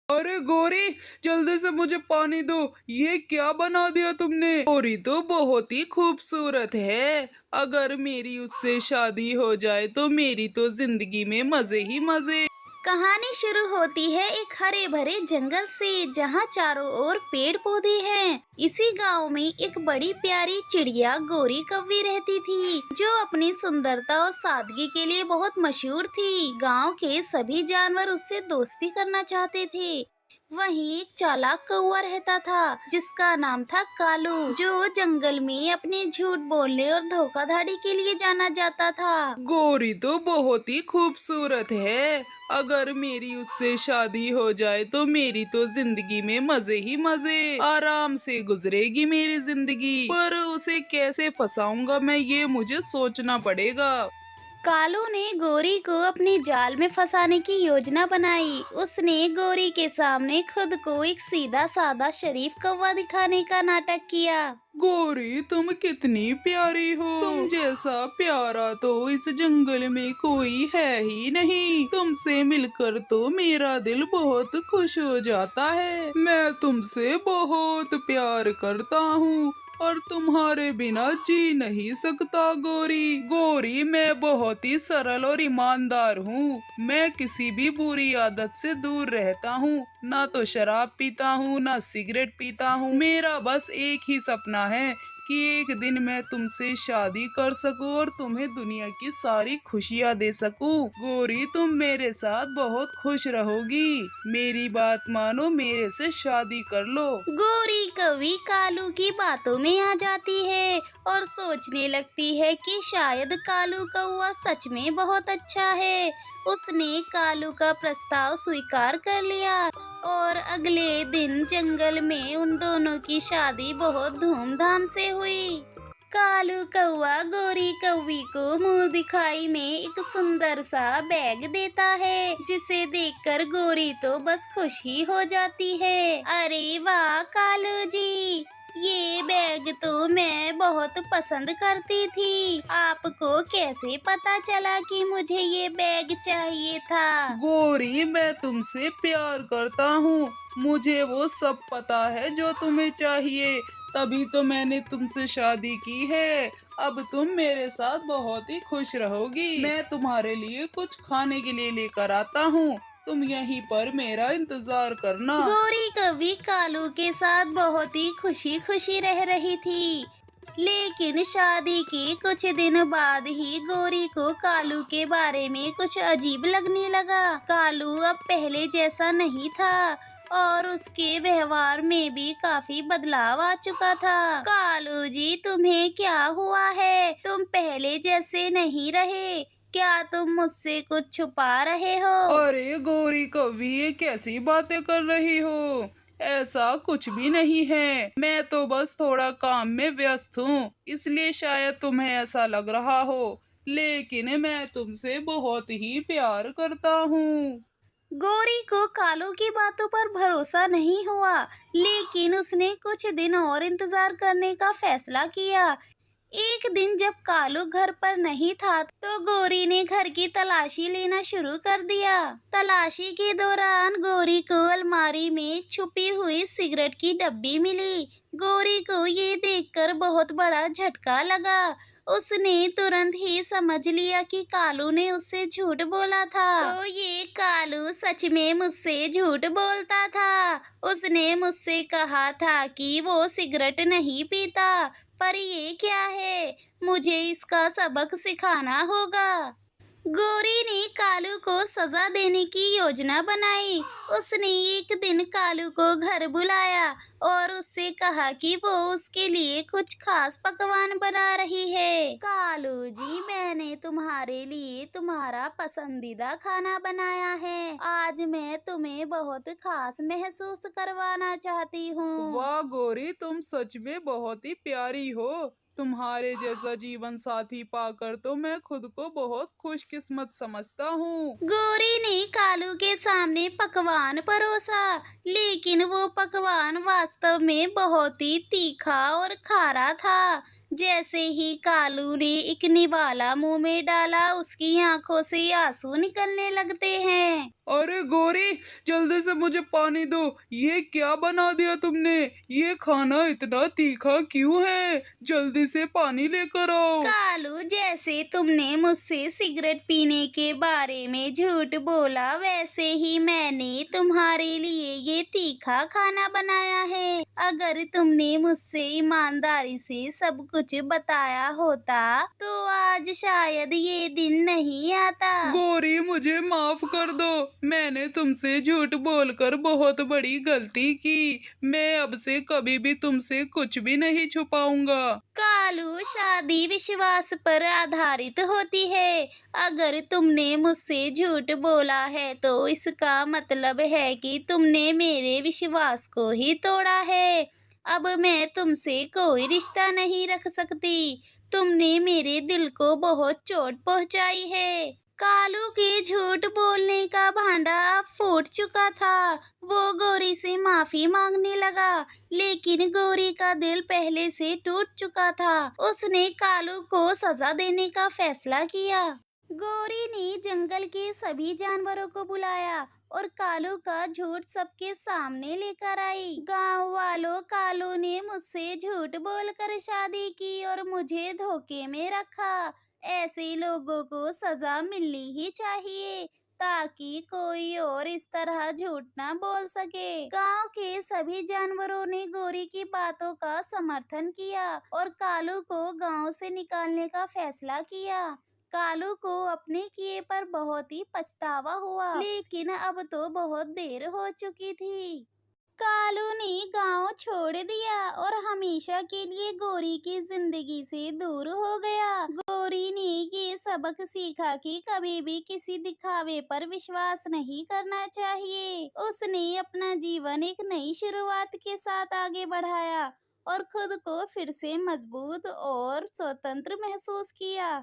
अरे गोरी, जल्दी से मुझे पानी दो। ये क्या बना दिया तुमने? गोरी तो बहुत ही खूबसूरत है। अगर मेरी उससे शादी हो जाए तो मेरी तो जिंदगी में मजे ही मजे। कहानी शुरू होती है एक हरे भरे जंगल से, जहाँ चारों ओर पेड़ पौधे हैं। इसी गांव में एक बड़ी प्यारी चिड़िया गोरी कौवी रहती थी, जो अपनी सुंदरता और सादगी के लिए बहुत मशहूर थी। गांव के सभी जानवर उससे दोस्ती करना चाहते थे। वहीं एक चालाक कौवा रहता था, जिसका नाम था कालू, जो जंगल में अपने झूठ बोलने और धोखाधड़ी के लिए जाना जाता था। गोरी तो बहुत ही खूबसूरत है। अगर मेरी उससे शादी हो जाए तो मेरी तो जिंदगी में मजे ही मजे। आराम से गुजरेगी मेरी जिंदगी। पर उसे कैसे फंसाऊंगा मैं, ये मुझे सोचना पड़ेगा। कालू ने गोरी को अपने जाल में फंसाने की योजना बनाई। उसने गोरी के सामने खुद को एक सीधा साधा शरीफ कौवा दिखाने का नाटक किया। गोरी, तुम कितनी प्यारी हो। तुम जैसा प्यारा तो इस जंगल में कोई है ही नहीं। तुमसे मिलकर तो मेरा दिल बहुत खुश हो जाता है। मैं तुमसे बहुत प्यार करता हूँ और तुम्हारे बिना जी नहीं सकता। गोरी गोरी, मैं बहुत ही सरल और ईमानदार हूँ। मैं किसी भी बुरी आदत से दूर रहता हूँ। ना तो शराब पीता हूँ, ना सिगरेट पीता हूँ। मेरा बस एक ही सपना है कि एक दिन मैं तुमसे शादी कर सकूं और तुम्हें दुनिया की सारी खुशियां दे सकूं। गोरी, तुम मेरे साथ बहुत खुश रहोगी। मेरी बात मानो, मेरे से शादी कर लो। गोरी कौवी कालू की बातों में आ जाती है और सोचने लगती है कि शायद कालू कौवा सच में बहुत अच्छा है। उसने कालू का प्रस्ताव स्वीकार कर लिया और अगले दिन जंगल में उन दोनों की शादी बहुत धूमधाम से हुई। कालू कौवा गोरी कौवी को मुंह दिखाई में एक सुंदर सा बैग देता है, जिसे देखकर गोरी तो बस खुश ही हो जाती है। अरे वाह कालू जी, ये बैग तो मैं बहुत पसंद करती थी। आपको कैसे पता चला कि मुझे ये बैग चाहिए था? गोरी, मैं तुमसे प्यार करता हूँ। मुझे वो सब पता है जो तुम्हें चाहिए। तभी तो मैंने तुमसे शादी की है। अब तुम मेरे साथ बहुत ही खुश रहोगी। मैं तुम्हारे लिए कुछ खाने के लिए लेकर आता हूँ। तुम यहीं पर मेरा इंतजार करना। गोरी कभी कालू के साथ बहुत ही खुशी खुशी रह रही थी, लेकिन शादी के कुछ दिन बाद ही गोरी को कालू के बारे में कुछ अजीब लगने लगा। कालू अब पहले जैसा नहीं था और उसके व्यवहार में भी काफी बदलाव आ चुका था। कालू जी, तुम्हें क्या हुआ है? तुम पहले जैसे नहीं रहे। क्या तुम मुझसे कुछ छुपा रहे हो? अरे गोरी कवि, ये कैसी बातें कर रही हो? ऐसा कुछ भी नहीं है। मैं तो बस थोड़ा काम में व्यस्त हूँ, इसलिए शायद तुम्हें ऐसा लग रहा हो। लेकिन मैं तुमसे बहुत ही प्यार करता हूँ। गोरी को कालू की बातों पर भरोसा नहीं हुआ, लेकिन उसने कुछ दिन और इंतजार करने का फैसला किया। एक दिन जब कालू घर पर नहीं था, तो गोरी ने घर की तलाशी लेना शुरू कर दिया। तलाशी के दौरान गोरी को अलमारी में छुपी हुई सिगरेट की डब्बी मिली। गोरी को ये देखकर बहुत बड़ा झटका लगा। उसने तुरंत ही समझ लिया कि कालू ने उससे झूठ बोला था। तो ये कालू सच में मुझसे झूठ बोलता था। उसने मुझसे कहा था कि वो सिगरेट नहीं पीता, पर ये क्या है? मुझे इसका सबक सिखाना होगा। गोरी ने कालू को सजा देने की योजना बनाई। उसने एक दिन कालू को घर बुलाया और उससे कहा कि वो उसके लिए कुछ खास पकवान बना रही है। कालू जी, मैंने तुम्हारे लिए तुम्हारा पसंदीदा खाना बनाया है। आज मैं तुम्हें बहुत खास महसूस करवाना चाहती हूँ। वाह गोरी, तुम सच में बहुत ही प्यारी हो। तुम्हारे जैसा जीवन साथी पाकर तो मैं खुद को बहुत खुशकिस्मत समझता हूँ। गोरी ने कालू के सामने पकवान परोसा, लेकिन वो पकवान वास्तव में बहुत ही तीखा और खारा था। जैसे ही कालू ने एक निवाला मुंह में डाला, उसकी आंखों से आंसू निकलने लगते हैं। अरे गौरी, जल्दी से मुझे पानी दो। ये क्या बना दिया तुमने? ये खाना इतना तीखा क्यों है? जल्दी से पानी लेकर आओ। कालू, जैसे तुमने मुझसे सिगरेट पीने के बारे में झूठ बोला, वैसे ही मैंने तुम्हारे लिए ये तीखा खाना बनाया है। अगर तुमने मुझसे ईमानदारी से सब कुछ बताया होता तो आज शायद ये दिन नहीं आता। गौरी, मुझे माफ कर दो। मैंने तुमसे झूठ बोलकर बहुत बड़ी गलती की। मैं अब से कभी भी तुमसे कुछ भी नहीं छुपाऊंगा। कालू, शादी विश्वास पर आधारित होती है। अगर तुमने मुझसे झूठ बोला है तो इसका मतलब है कि तुमने मेरे विश्वास को ही तोड़ा है। अब मैं तुमसे कोई रिश्ता नहीं रख सकती। तुमने मेरे दिल को बहुत चोट पहुंचाई है। कालू के झूठ बोलने का भांडा अब फूट चुका था। वो गौरी से माफी मांगने लगा, लेकिन गौरी का दिल पहले से टूट चुका था। उसने कालू को सजा देने का फैसला किया। गौरी ने जंगल के सभी जानवरों को बुलाया और कालू का झूठ सबके सामने लेकर आई। गांव वालों, कालू ने मुझसे झूठ बोलकर शादी की और मुझे धोखे में रखा। ऐसे लोगों को सजा मिलनी ही चाहिए ताकि कोई और इस तरह झूठ ना बोल सके। गांव के सभी जानवरों ने गौरी की बातों का समर्थन किया और कालू को गांव से निकालने का फैसला किया। कालू को अपने किए पर बहुत ही पछतावा हुआ, लेकिन अब तो बहुत देर हो चुकी थी। कालू ने गांव छोड़ दिया और हमेशा के लिए गौरी की जिंदगी से दूर हो गया। गौरी ने ये सबक सीखा कि कभी भी किसी दिखावे पर विश्वास नहीं करना चाहिए। उसने अपना जीवन एक नई शुरुआत के साथ आगे बढ़ाया और खुद को फिर से मजबूत और स्वतंत्र महसूस किया।